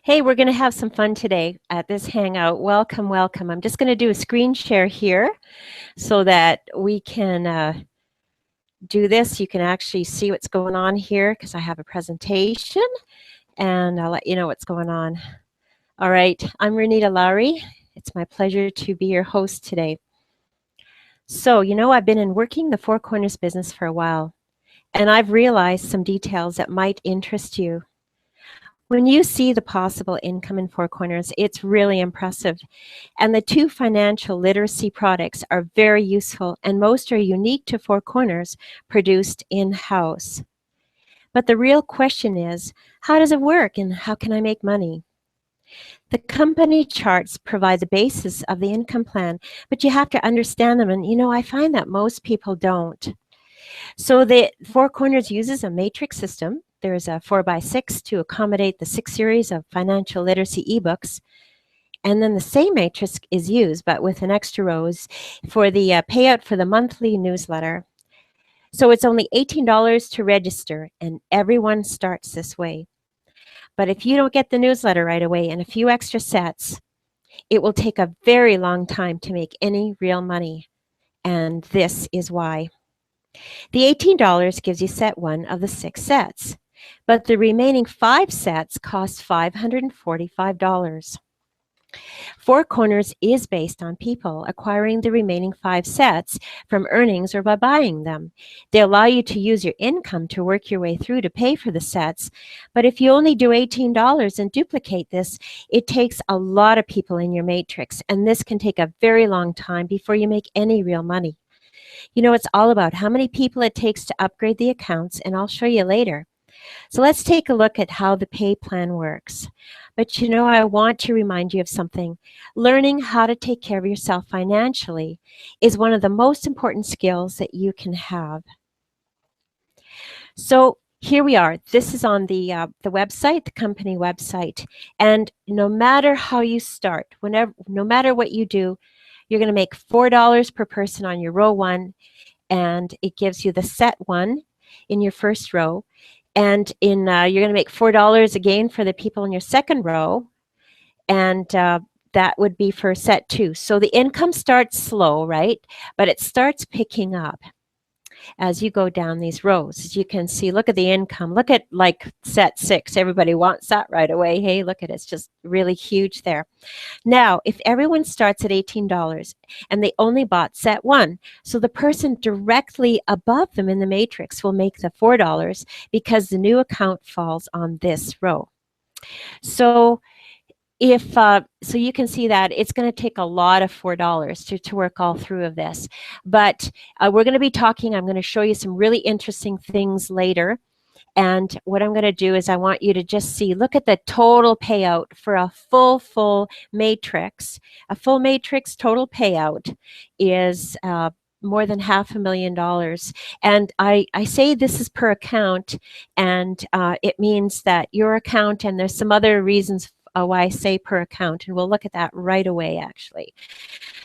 Hey, we're going to have some fun today at this hangout. Welcome, welcome. I'm just going to do a screen share here so that we can do this. You can actually see what's going on here because I have a presentation and I'll let you know what's going on. All right, I'm Renita Lowry. It's my pleasure to be your host today. So, I've been in working the Four Corners business for a while, and I've realized some details that might interest you. When you see the possible income in Four Corners, it's really impressive. And the two financial literacy products are very useful, and most are unique to Four Corners, produced in-house. But the real question is, how does it work and how can I make money? The company charts provide the basis of the income plan, but you have to understand them. And I find that most people don't. So the Four Corners uses a matrix system. There's a 4x6 to accommodate the 6 series of financial literacy ebooks. And then the same matrix is used, but with an extra rows for the payout for the monthly newsletter. So it's only $18 to register, and everyone starts this way. But if you don't get the newsletter right away and a few extra sets, it will take a very long time to make any real money. And this is why. The $18 gives you set 1 of the 6 sets, but the remaining 5 sets cost $545. Four Corners is based on people acquiring the remaining 5 sets from earnings or by buying them. They allow you to use your income to work your way through to pay for the sets, but if you only do $18 and duplicate this, it takes a lot of people in your matrix, and this can take a very long time before you make any real money. It's all about how many people it takes to upgrade the accounts, and I'll show you later. So let's take a look at how the pay plan works. But I want to remind you of something. Learning how to take care of yourself financially is one of the most important skills that you can have. So here we are. This is on the website, the company website. And no matter how you start, no matter what you do, you're going to make $4 per person on your row 1, and it gives you the set 1 in your first row. And you're going to make $4 again for the people in your second row, and that would be for set 2. So the income starts slow, right? But it starts picking up as you go down these rows. As you can see, look at the income. Look at like set 6. Everybody wants that right away. Hey, look at it. It's just really huge there. Now, if everyone starts at $18 and they only bought set 1, so the person directly above them in the matrix will make the $4 because the new account falls on this row. So so you can see that it's going to take a lot of $4 to work all through of this. But we're going to be talking, I'm going to show you some really interesting things later. And what I'm going to do is I want you to just look at the total payout for a full matrix. A full matrix total payout is more than $500,000. And I say this is per account, and it means that your account, and there's some other reasons why I say per account, and we'll look at that right away, actually.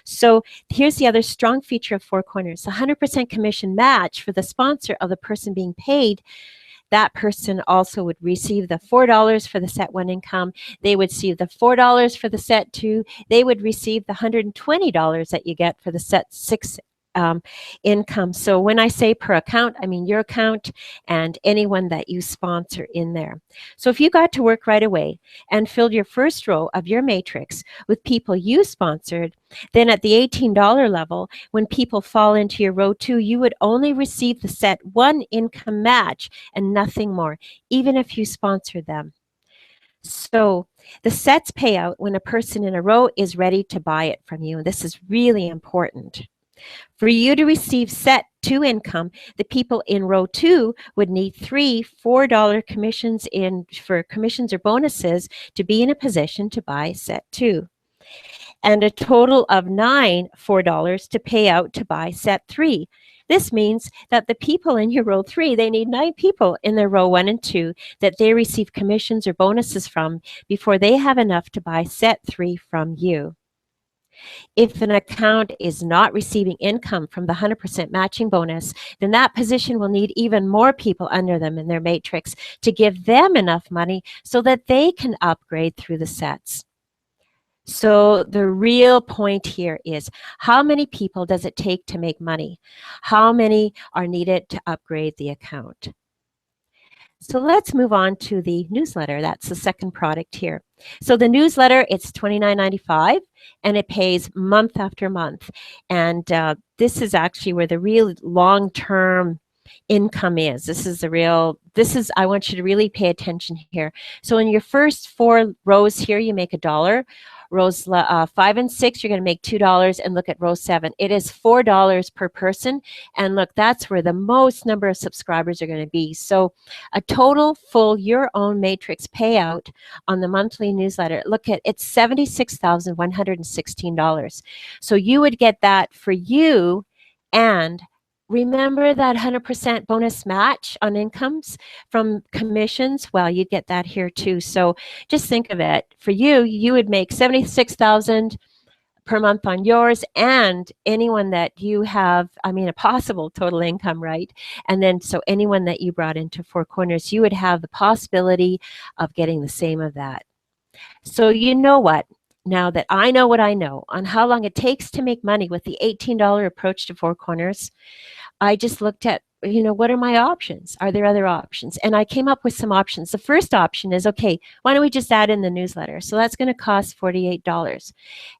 So here's the other strong feature of Four Corners. 100% commission match for the sponsor of the person being paid. That person also would receive the $4 for the set 1 income. They would receive the $4 for the set 2. They would receive the $120 that you get for the set 6 income. So when I say per account, I mean your account and anyone that you sponsor in there. So if you got to work right away and filled your first row of your matrix with people you sponsored, then at the $18 level, when people fall into your row 2, you would only receive the set 1 income match and nothing more, even if you sponsored them. So the sets pay out when a person in a row is ready to buy it from you. And this is really important. For you to receive set 2 income, the people in row 2 would need 3 $4 commissions for commissions or bonuses to be in a position to buy set 2. And a total of 9 $4 to pay out to buy set 3. This means that the people in your row 3, they need 9 people in their row 1 and 2 that they receive commissions or bonuses from before they have enough to buy set 3 from you. If an account is not receiving income from the 100% matching bonus, then that position will need even more people under them in their matrix to give them enough money so that they can upgrade through the sets. So the real point here is, how many people does it take to make money? How many are needed to upgrade the account? So let's move on to the newsletter. That's the second product here. So the newsletter, it's $29.95, and it pays month after month. And this is actually where the real long-term income is. I want you to really pay attention here. So in your first 4 rows here, you make $1. Rows 5 and 6, you're going to make $2, and look at row 7. It is $4 per person, and look, that's where the most number of subscribers are going to be. So a total full your own matrix payout on the monthly newsletter, look at it's $76,116. So you would get that for you. And remember that 100% bonus match on incomes from commissions? Well, you'd get that here too. So just think of it. For you, you would make $76,000 per month on yours, and anyone that you have, a possible total income, right? And then so anyone that you brought into Four Corners, you would have the possibility of getting the same of that. So you know what? Now that I know what I know on how long it takes to make money with the $18 approach to Four Corners, I just looked at, what are my options? Are there other options? And I came up with some options. The first option is, okay, why don't we just add in the newsletter? So that's going to cost $48.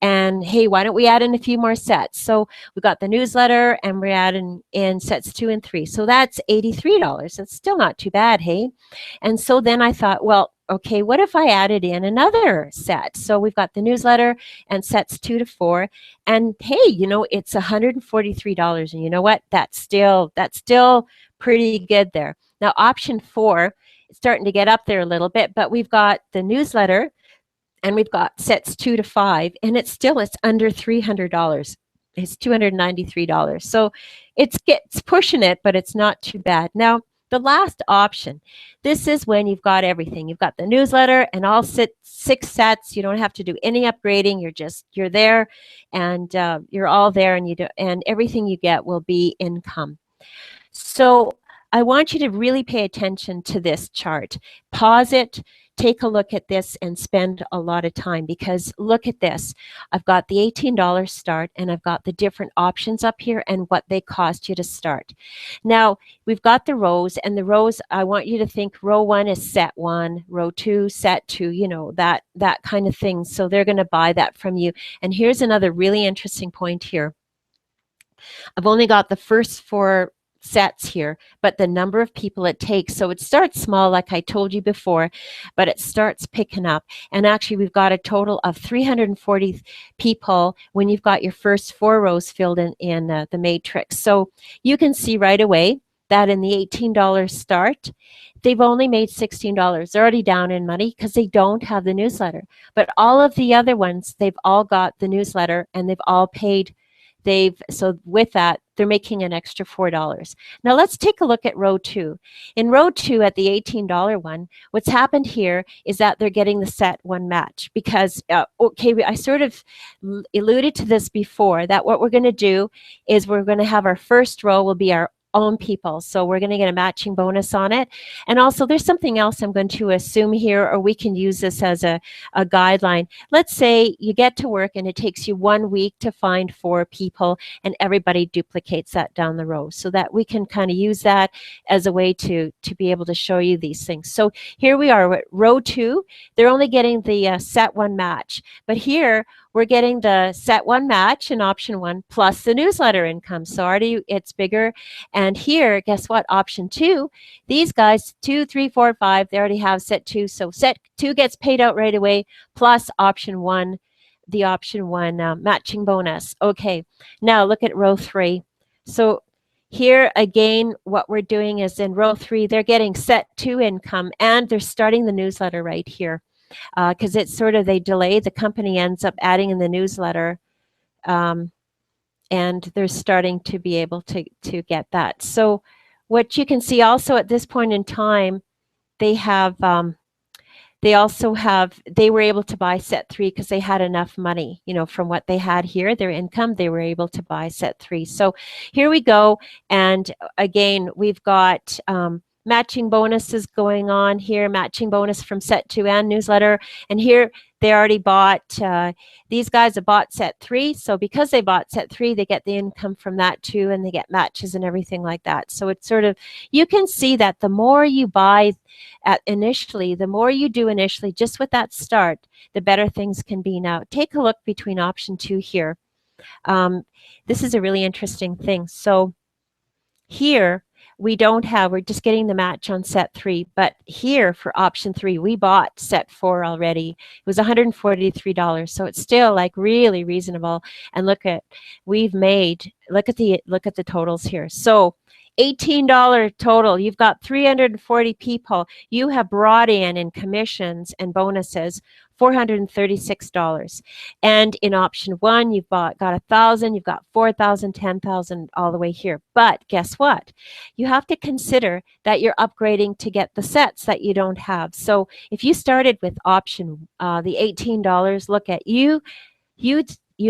And hey, why don't we add in a few more sets? So we got the newsletter, and we're adding in sets 2 and 3. So that's $83. That's still not too bad, hey? And so then I thought, well, okay, what if I added in another set? So we've got the newsletter and sets 2 to 4. And hey, it's $143. And you know what? That's still pretty good there. Now, option 4, it's starting to get up there a little bit, but we've got the newsletter and we've got sets 2 to 5, and it's under $300. It's $293. So it's pushing it, but it's not too bad. Now, the last option, this is when you've got everything. You've got the newsletter and all 6 sets. You don't have to do any upgrading. You're there, and you're all there, and everything you get will be income. So I want you to really pay attention to this chart. Pause it, take a look at this, and spend a lot of time, because look at this. I've got the $18 start, and I've got the different options up here and what they cost you to start. Now, we've got the rows, and the rows, I want you to think row 1 is set 1, row 2, set 2, that kind of thing. So they're going to buy that from you. And here's another really interesting point here. I've only got the first 4 sets here, but the number of people it takes. So it starts small, like I told you before, but it starts picking up. And actually, we've got a total of 340 people when you've got your first 4 rows filled in the matrix. So you can see right away that in the $18 start, they've only made $16. They're already down in money because they don't have the newsletter. But all of the other ones, they've all got the newsletter, and they've all paid. So with that, they're making an extra $4. Now let's take a look at row 2. In row 2 at the $18 one, what's happened here is that they're getting the set 1 match, because, I sort of alluded to this before, that what we're going to do is we're going to have our first row will be our own people. So we're going to get a matching bonus on it. And also there's something else I'm going to assume here, or we can use this as a guideline. Let's say you get to work and it takes you 1 week to find 4 people, and everybody duplicates that down the row, so that we can kind of use that as a way to be able to show you these things. So here we are at row 2. They're only getting the set 1 match, but here we're getting the set 1 match in option 1 plus the newsletter income. So already it's bigger. And here, guess what? Option 2, these guys, 2, 3, 4, 5, they already have set 2. So set 2 gets paid out right away, plus option 1, the option 1 matching bonus. Okay, now look at row 3. So here again, what we're doing is in row 3, they're getting set 2 income, and they're starting the newsletter right here. Because it's sort of, they delay, the company ends up adding in the newsletter, and they're starting to be able to get that. So what you can see also at this point in time, they have They also they were able to buy set three because they had enough money, from what they had here, their income, they were able to buy set three. So here we go. And again, we've got matching bonuses going on here, matching bonus from set two and newsletter. And here they already bought, these guys have bought set three. So because they bought set three, they get the income from that too, and they get matches and everything like that. So it's sort of, you can see that the more you buy initially, the more you do initially, just with that start, the better things can be. Now, take a look between option two here. This is a really interesting thing. So here, we're just getting the match on set three, but here for option three, we bought set four already. It was $143, so it's still like really reasonable. And look at the totals here. So $18 total. You've got 340 people you have brought in commissions and bonuses, $436. And in option one, you've got 1,000, you've got 4,000, 10,000, all the way here. But guess what? You have to consider that you're upgrading to get the sets that you don't have. So if you started with option, the $18, look at you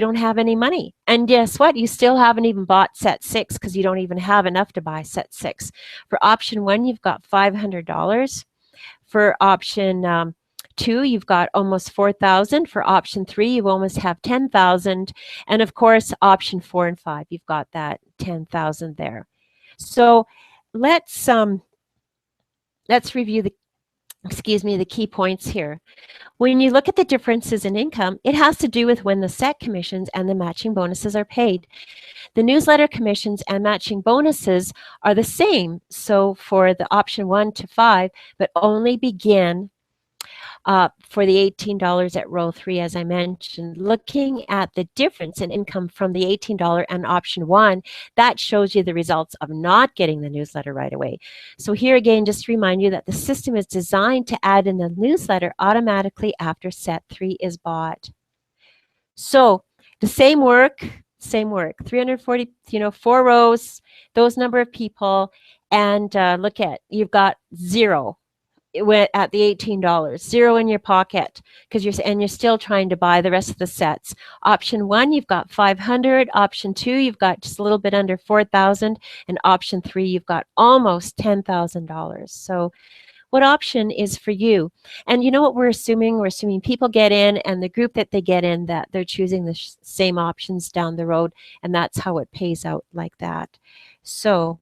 don't have any money. And guess what? You still haven't even bought set six because you don't even have enough to buy set six. For option one, you've got $500. For option two, you've got almost 4,000. For option three, you almost have 10,000. And of course, option four and five, you've got that 10,000 there. So let's review the key points here. When you look at the differences in income, it has to do with when the set commissions and the matching bonuses are paid. The newsletter commissions and matching bonuses are the same. So for the option 1 to 5, but only begin for the $18 at row 3, as I mentioned. Looking at the difference in income from the $18 and option 1, that shows you the results of not getting the newsletter right away. So here again, just to remind you that the system is designed to add in the newsletter automatically after set 3 is bought. So the same work, 340, 4 rows, those number of people, and look at, you've got 0. It went at the $18, 0 in your pocket, because you're still trying to buy the rest of the sets. Option 1, you've got 500. Option 2, you've got just a little bit under 4,000, and option 3, you've got almost $10,000. So what option is for you? And you know what we're assuming? We're assuming people get in, and the group that they get in, that they're choosing the same options down the road, and that's how it pays out like that. So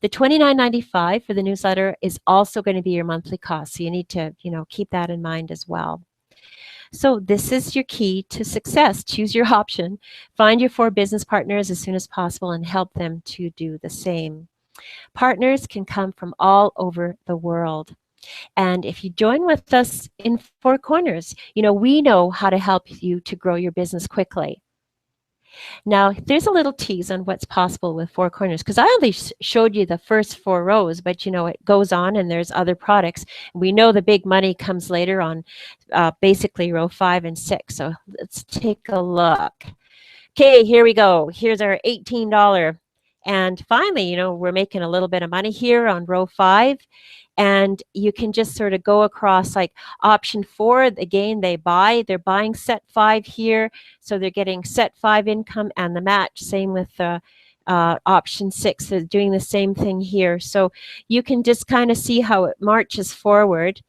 the $29.95 for the newsletter is also going to be your monthly cost. So you need to, keep that in mind as well. So this is your key to success. Choose your option. Find your 4 business partners as soon as possible and help them to do the same. Partners can come from all over the world. And if you join with us in 4 Corners, we know how to help you to grow your business quickly. Now, there's a little tease on what's possible with 4 Corners, because I only showed you the first 4 rows, but it goes on and there's other products. We know the big money comes later on basically row 5 and 6. So let's take a look. Okay, here we go. Here's our $18. And finally, we're making a little bit of money here on row 5. And you can just sort of go across, like option 4, again, they're buying set 5 here. So they're getting set 5 income and the match. Same with option 6, they're doing the same thing here. So you can just kind of see how it marches forward.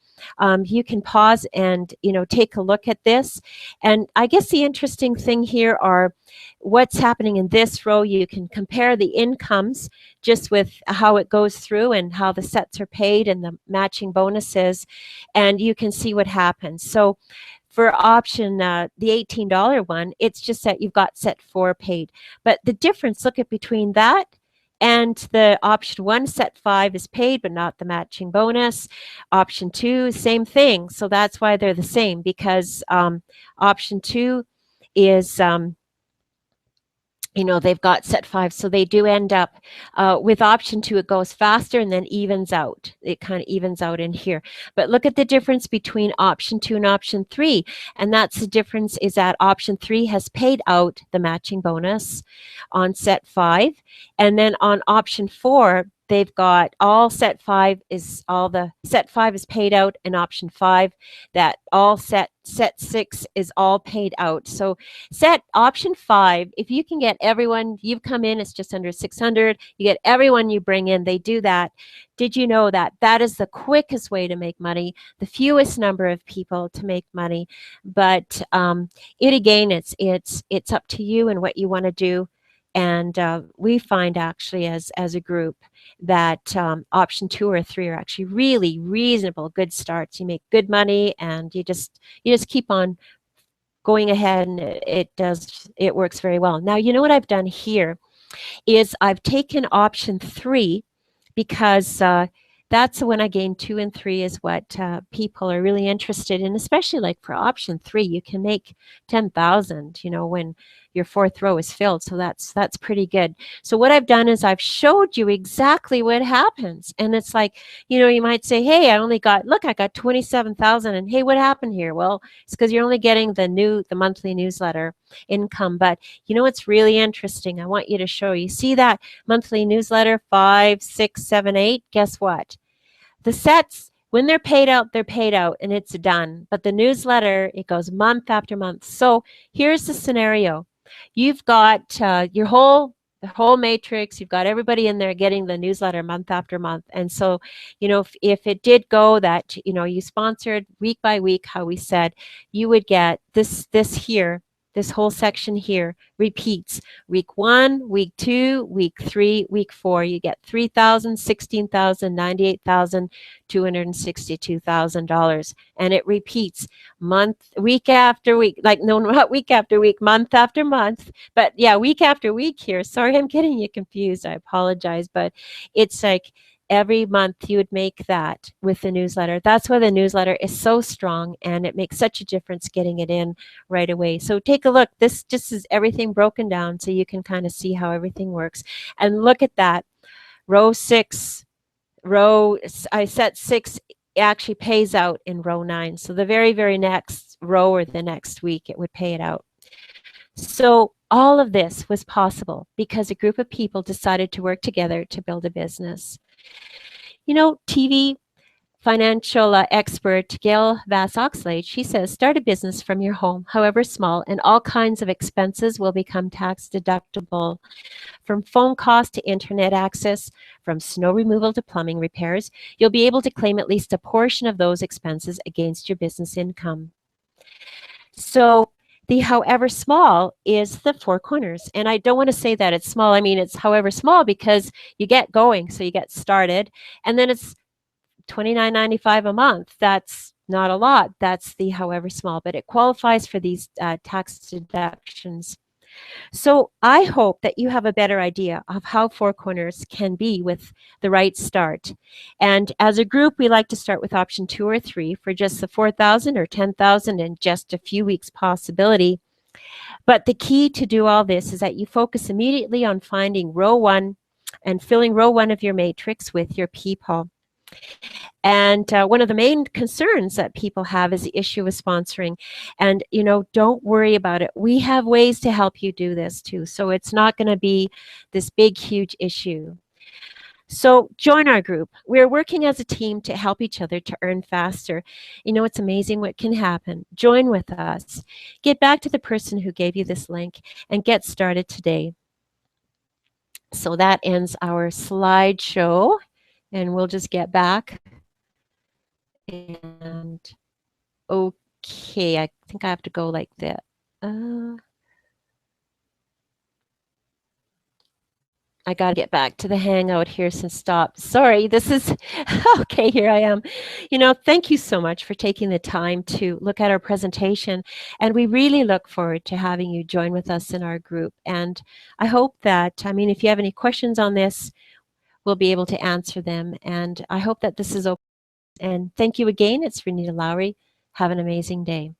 You can pause and, take a look at this. And I guess the interesting thing here are what's happening in this row. You can compare the incomes just with how it goes through and how the sets are paid and the matching bonuses, and you can see what happens. So for option, the $18 one, it's just that you've got set 4 paid. But the difference, look at between that and the option 1, set 5 is paid, but not the matching bonus. Option 2, same thing. So that's why they're the same, because option 2 is, they've got set 5. So they do end up with option 2, it goes faster and then evens out. It kind of evens out in here. But look at the difference between option 2 and option 3. And that's the difference, is that option 3 has paid out the matching bonus on set 5. And then on option 4, they've got all set 5 is paid out, and option 5, that all set 6 is all paid out. So set option 5, if you can get everyone, you've come in, it's just under 600, you get everyone you bring in, they do that. Did you know that that is the quickest way to make money, the fewest number of people to make money? But it again, it's up to you and what you want to do. And we find actually as a group that option 2 or 3 are actually really reasonable, good starts. You make good money, and you just keep on going ahead, and it works very well. Now, you know what I've done here is I've taken option 3 because that's when I gain 2 and 3 is what people are really interested in, especially like for option 3, you can make 10,000, when your 4th row is filled. So that's pretty good. So what I've done is I've showed you exactly what happens. And it's like, you might say, hey, I got 27,000, and hey, what happened here? Well, it's because you're only getting the monthly newsletter income. But what's really interesting? I want you to show you. See that monthly newsletter 5, 6, 7, 8? Guess what? The sets, when they're paid out, and it's done. But the newsletter, it goes month after month. So here's the scenario. You've got the whole matrix. You've got everybody in there getting the newsletter month after month. And so, if it did go that, you sponsored week by week, how we said, you would get this here. This whole section here repeats week 1, week 2, week 3, week 4. You get $3,000, $16,000, $98,000, $262,000, and it repeats week after week. Like, no, not week after week, month after month, but yeah, week after week here. Sorry, I'm getting you confused. I apologize, but it's like every month you would make that with the newsletter. That's why the newsletter is so strong, and it makes such a difference getting it in right away. So take a look. This just is everything broken down so you can kind of see how everything works. And look at that. I set 6 actually pays out in row 9. So the very, very next row or the next week, it would pay it out. So all of this was possible because a group of people decided to work together to build a business. TV financial expert Gail Vass-Oxlade, she says, start a business from your home, however small, and all kinds of expenses will become tax deductible. From phone costs to internet access, from snow removal to plumbing repairs, you'll be able to claim at least a portion of those expenses against your business income. So the however small is the 4 corners. And I don't want to say that it's small. I mean, it's however small because you get going, so you get started, and then it's $29.95 a month. That's not a lot. That's the however small, but it qualifies for these tax deductions. So I hope that you have a better idea of how 4 corners can be with the right start. And as a group, we like to start with option 2 or 3 for just the 4,000 or 10,000 and just a few weeks possibility. But the key to do all this is that you focus immediately on finding row 1 and filling row 1 of your matrix with your people. And one of the main concerns that people have is the issue of sponsoring. And, don't worry about it. We have ways to help you do this too. So it's not going to be this big, huge issue. So join our group. We're working as a team to help each other to earn faster. It's amazing what can happen. Join with us. Get back to the person who gave you this link and get started today. So that ends our slideshow, and we'll just get back. And okay, I think I have to go like that. I got to get back to the Hangout here since stop. Sorry, this is okay. Here I am. Thank you so much for taking the time to look at our presentation, and we really look forward to having you join with us in our group. And I hope that, if you have any questions on this, we'll be able to answer them. And I hope that this is open. And thank you again. It's Renita Lowry. Have an amazing day.